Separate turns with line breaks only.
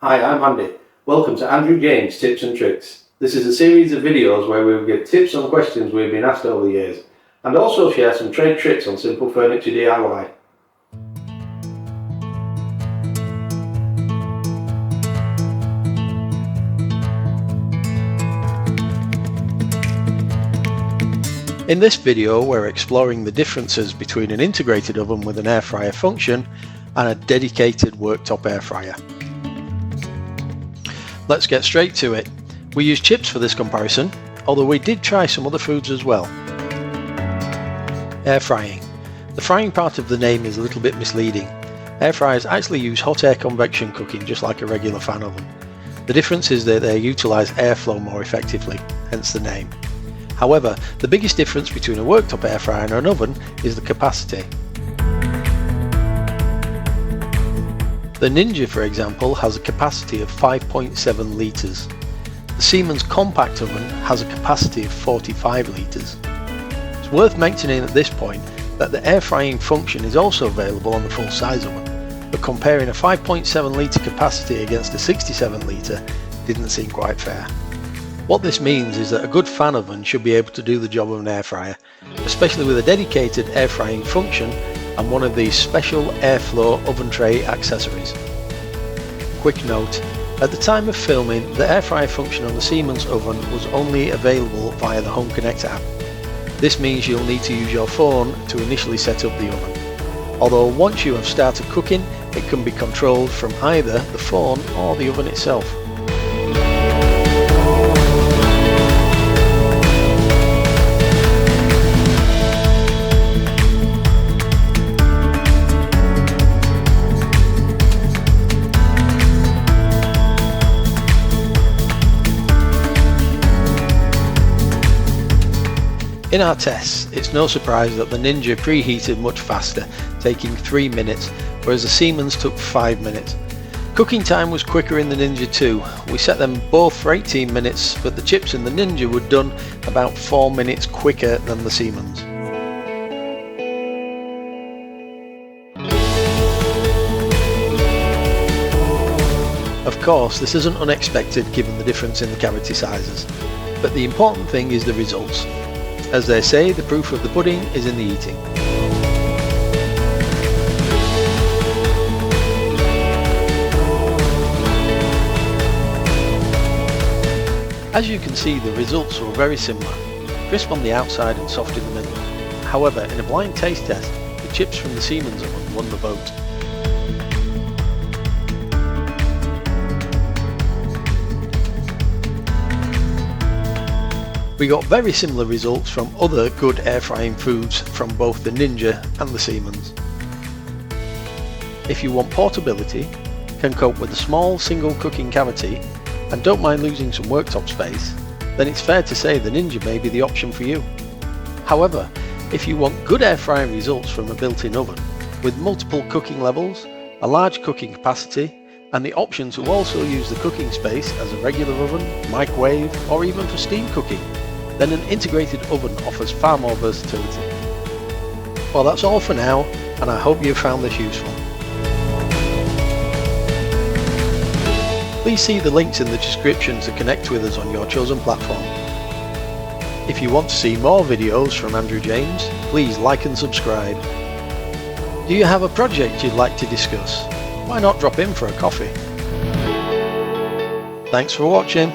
Hi, I'm Andy. Welcome to Andrew James Tips and Tricks. This is a series of videos where we will give tips on questions we've been asked over the years, and also share some trade tricks on simple furniture DIY. In this video we're exploring the differences between an integrated oven with an air fryer function and a dedicated worktop air fryer. Let's get straight to it. We use chips for this comparison, although we did try some other foods as well. Air frying. The frying part of the name is a little bit misleading. Air fryers actually use hot air convection cooking just like a regular fan oven. The difference is that they utilise airflow more effectively, hence the name. However, the biggest difference between a worktop air fryer and an oven is the capacity. The Ninja, for example, has a capacity of 5.7 litres. The Siemens compact oven has a capacity of 45 litres. It's worth mentioning at this point that the air frying function is also available on the full size oven, but comparing a 5.7 litre capacity against a 67 litre didn't seem quite fair. What this means is that a good fan oven should be able to do the job of an air fryer, especially with a dedicated air frying function and one of these special airflow oven tray accessories. Quick note, at the time of filming, the air fryer function on the Siemens oven was only available via the Home Connect app. This means you'll need to use your phone to initially set up the oven. Although once you have started cooking, it can be controlled from either the phone or the oven itself. In our tests, it's no surprise that the Ninja preheated much faster, taking 3 minutes, whereas the Siemens took 5 minutes. Cooking time was quicker in the Ninja too. We set them both for 18 minutes, but the chips in the Ninja were done about 4 minutes quicker than the Siemens. Of course, this isn't unexpected given the difference in the cavity sizes, but the important thing is the results. As they say, the proof of the pudding is in the eating. As you can see, the results were very similar, crisp on the outside and soft in the middle. However, in a blind taste test, the chips from the Siemens oven won the vote. We got very similar results from other good air frying foods from both the Ninja and the Siemens. If you want portability, can cope with a small single cooking cavity, and don't mind losing some worktop space, then it's fair to say the Ninja may be the option for you. However, if you want good air frying results from a built-in oven, with multiple cooking levels, a large cooking capacity, and the option to also use the cooking space as a regular oven, microwave, or even for steam cooking, then an integrated oven offers far more versatility. Well, that's all for now, and I hope you found this useful. Please see the links in the description to connect with us on your chosen platform. If you want to see more videos from Andrew James, please like and subscribe. Do you have a project you'd like to discuss? Why not drop in for a coffee? Thanks for watching.